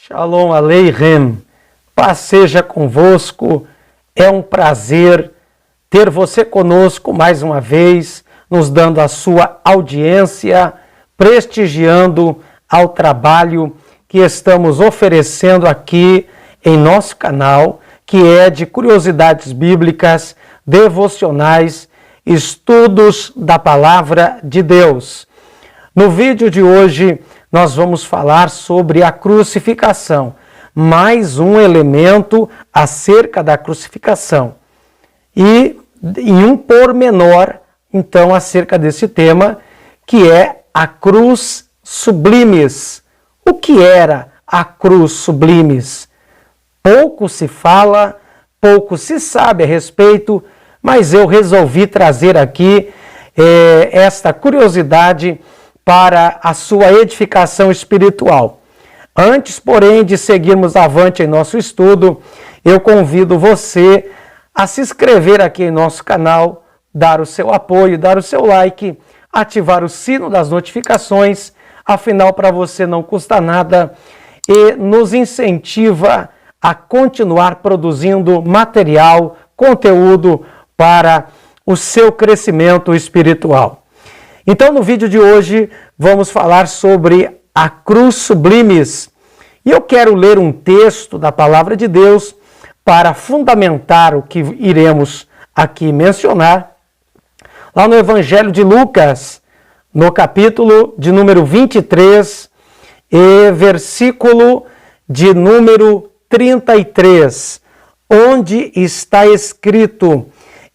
Shalom Aleichem, paz seja convosco, é um prazer ter você conosco mais uma vez, nos dando a sua audiência, prestigiando ao trabalho que estamos oferecendo aqui em nosso canal, que é de curiosidades bíblicas, devocionais, estudos da Palavra de Deus. No vídeo de hoje, nós vamos falar sobre a crucificação, mais um elemento acerca da crucificação. E em um pormenor, então, acerca desse tema, que é a cruz sublimes. O que era a cruz sublimes? Pouco se fala, pouco se sabe a respeito, mas eu resolvi trazer aqui esta curiosidade para a sua edificação espiritual. Antes, porém, de seguirmos avante em nosso estudo, eu convido você a se inscrever aqui em nosso canal, dar o seu apoio, dar o seu like, ativar o sino das notificações, afinal, para você não custa nada e nos incentiva a continuar produzindo material, conteúdo para o seu crescimento espiritual. Então, no vídeo de hoje, vamos falar sobre a cruz sublimes. E eu quero ler um texto da Palavra de Deus para fundamentar o que iremos aqui mencionar. Lá no Evangelho de Lucas, no capítulo de número 23 e versículo de número 33, onde está escrito: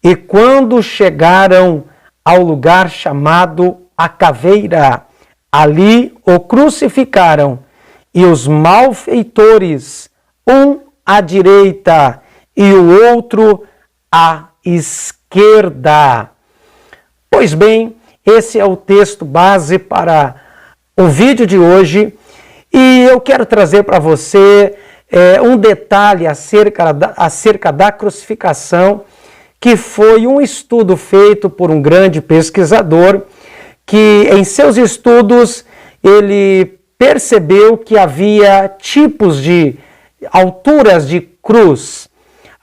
"E quando chegaram ao lugar chamado a Caveira, ali o crucificaram, e os malfeitores, um à direita e o outro à esquerda." Pois bem, esse é o texto base para o vídeo de hoje, e eu quero trazer para você um detalhe acerca da crucificação, que foi um estudo feito por um grande pesquisador, que em seus estudos ele percebeu que havia tipos de alturas de cruz.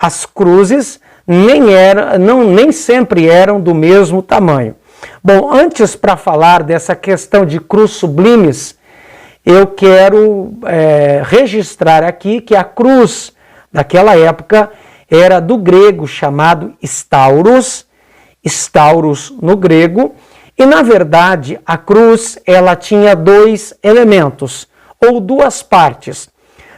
As cruzes nem sempre eram do mesmo tamanho. Bom, antes, para falar dessa questão de cruz sublimes, eu quero registrar aqui que a cruz daquela época era do grego chamado stauros no grego, e na verdade a cruz ela tinha dois elementos, ou duas partes.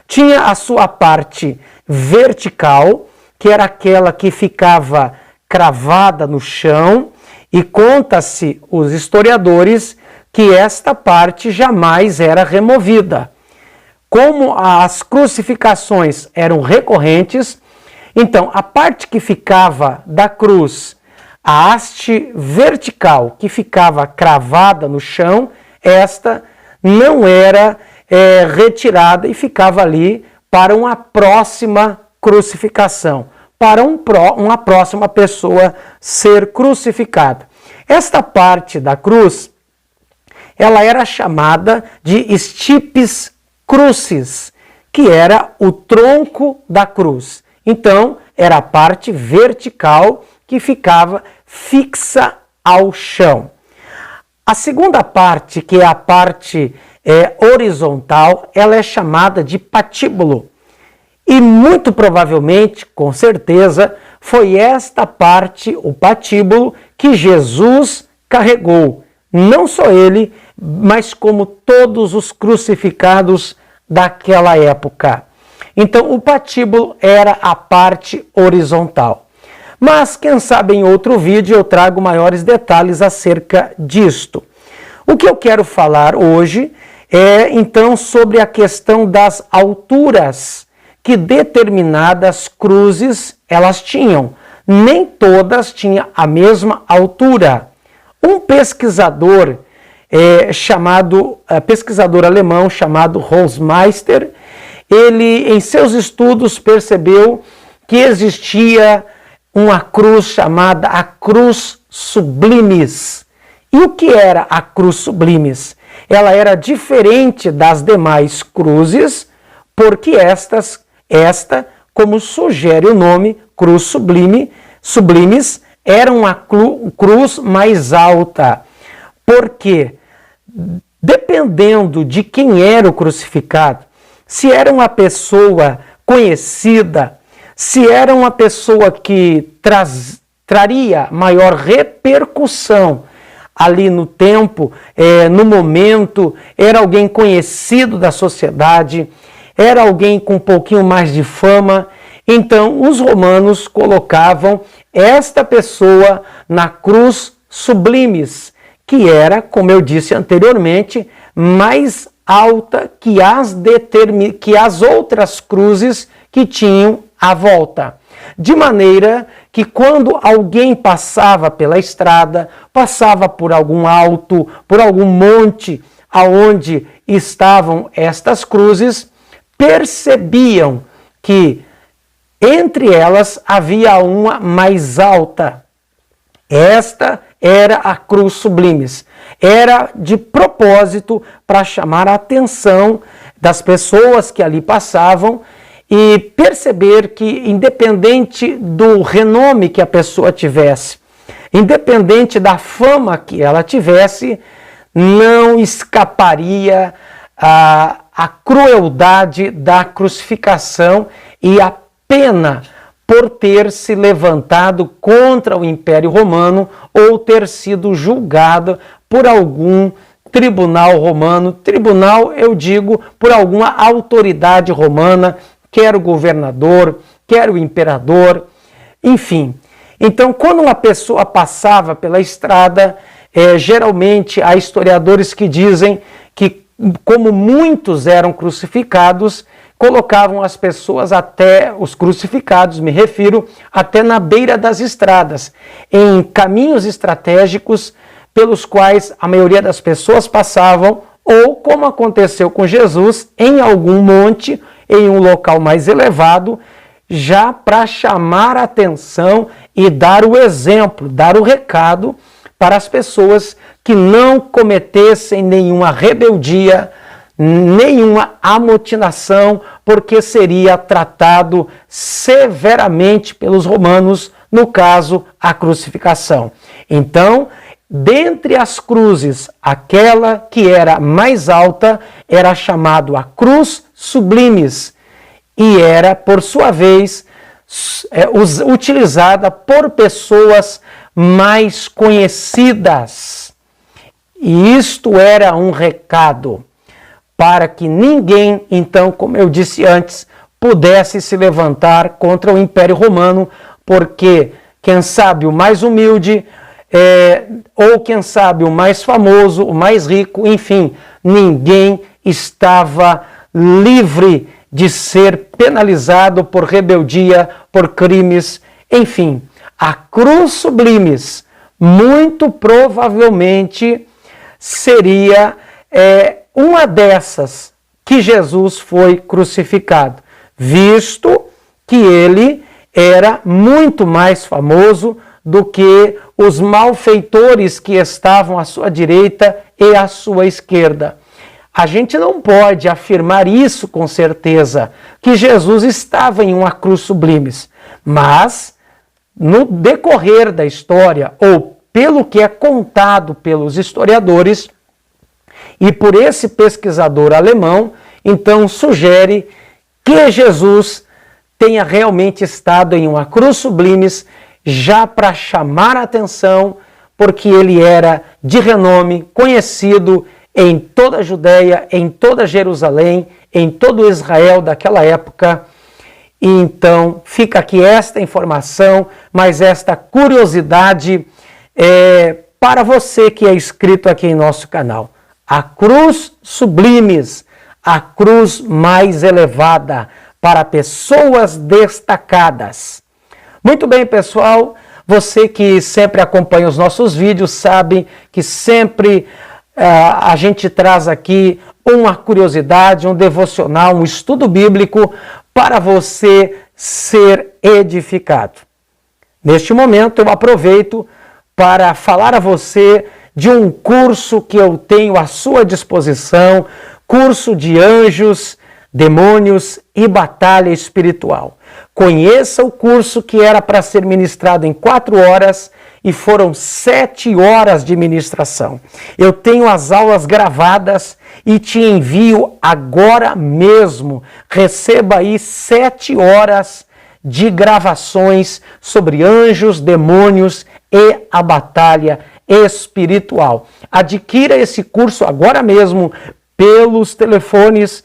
Tinha a sua parte vertical, que era aquela que ficava cravada no chão, e conta-se os historiadores que esta parte jamais era removida. Como as crucificações eram recorrentes, então, a parte que ficava da cruz, a haste vertical que ficava cravada no chão, esta não era retirada e ficava ali para uma próxima crucificação, para uma próxima pessoa ser crucificada. Esta parte da cruz, ela era chamada de stipes crucis, que era o tronco da cruz. Então, era a parte vertical que ficava fixa ao chão. A segunda parte, que é a parte horizontal, ela é chamada de patíbulo. E muito provavelmente, com certeza, foi esta parte, o patíbulo, que Jesus carregou. Não só ele, mas como todos os crucificados daquela época. Então, o patíbulo era a parte horizontal. Mas, quem sabe em outro vídeo eu trago maiores detalhes acerca disto. O que eu quero falar hoje é, então, sobre a questão das alturas que determinadas cruzes elas tinham. Nem todas tinham a mesma altura. Um pesquisador pesquisador alemão chamado Rosmeister, ele, em seus estudos, percebeu que existia uma cruz chamada a cruz sublimes. E o que era a cruz sublimes? Ela era diferente das demais cruzes, porque esta, como sugere o nome, cruz sublimes, era uma cruz mais alta. Porque, dependendo de quem era o crucificado, se era uma pessoa conhecida, se era uma pessoa que traria maior repercussão ali no tempo, no momento, era alguém conhecido da sociedade, era alguém com um pouquinho mais de fama, então os romanos colocavam esta pessoa na cruz sublimes, que era, como eu disse anteriormente, mais alta que as outras cruzes que tinham à volta. De maneira que quando alguém passava pela estrada, passava por algum alto, por algum monte aonde estavam estas cruzes, percebiam que entre elas havia uma mais alta. Esta era a cruz sublimes. Era de propósito para chamar a atenção das pessoas que ali passavam e perceber que, independente do renome que a pessoa tivesse, independente da fama que ela tivesse, não escaparia a crueldade da crucificação e a pena por ter se levantado contra o Império Romano ou ter sido julgado por algum tribunal romano. Tribunal, eu digo, por alguma autoridade romana, quer o governador, quer o imperador, enfim. Então, quando uma pessoa passava pela estrada, geralmente há historiadores que dizem que, como muitos eram crucificados, colocavam as pessoas até, os crucificados, me refiro, até na beira das estradas, em caminhos estratégicos pelos quais a maioria das pessoas passavam, ou, como aconteceu com Jesus, em algum monte, em um local mais elevado, já para chamar a atenção e dar o exemplo, dar o recado para as pessoas que não cometessem nenhuma rebeldia, nenhuma amotinação, porque seria tratado severamente pelos romanos, no caso, a crucificação. Então, dentre as cruzes, aquela que era mais alta era chamada a cruz sublimes e era, por sua vez, utilizada por pessoas mais conhecidas. E isto era um recado para que ninguém, então, como eu disse antes, pudesse se levantar contra o Império Romano, porque, quem sabe, o mais humilde, ou quem sabe, o mais famoso, o mais rico, enfim, ninguém estava livre de ser penalizado por rebeldia, por crimes, enfim. A cruz sublimes, muito provavelmente, seria uma dessas que Jesus foi crucificado, visto que ele era muito mais famoso do que os malfeitores que estavam à sua direita e à sua esquerda. A gente não pode afirmar isso com certeza, que Jesus estava em uma cruz sublimes, mas no decorrer da história, ou pelo que é contado pelos historiadores, e por esse pesquisador alemão, então sugere que Jesus tenha realmente estado em uma cruz sublimes já para chamar a atenção, porque ele era de renome, conhecido em toda a Judéia, em toda Jerusalém, em todo Israel daquela época. E então fica aqui esta informação, mas esta curiosidade para você que é inscrito aqui em nosso canal. A cruz sublimes, a cruz mais elevada para pessoas destacadas. Muito bem, pessoal, você que sempre acompanha os nossos vídeos sabe que sempre a gente traz aqui uma curiosidade, um devocional, um estudo bíblico para você ser edificado. Neste momento eu aproveito para falar a você de um curso que eu tenho à sua disposição, curso de anjos, demônios e batalha espiritual. Conheça o curso que era para ser ministrado em 4 horas e foram 7 horas de ministração. Eu tenho as aulas gravadas e te envio agora mesmo. Receba aí 7 horas de gravações sobre anjos, demônios e a batalha espiritual. Adquira esse curso agora mesmo pelos telefones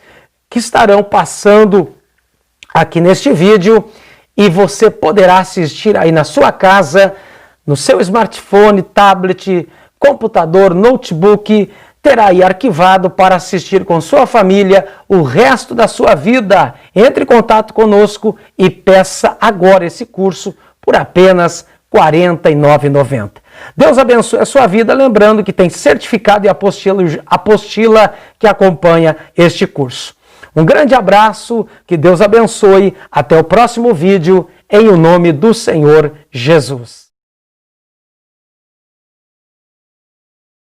que estarão passando aqui neste vídeo e você poderá assistir aí na sua casa, no seu smartphone, tablet, computador, notebook, terá aí arquivado para assistir com sua família o resto da sua vida. Entre em contato conosco e peça agora esse curso por apenas R$ 49,90. Deus abençoe a sua vida, lembrando que tem certificado e apostila que acompanha este curso. Um grande abraço, que Deus abençoe, até o próximo vídeo, em o nome do Senhor Jesus.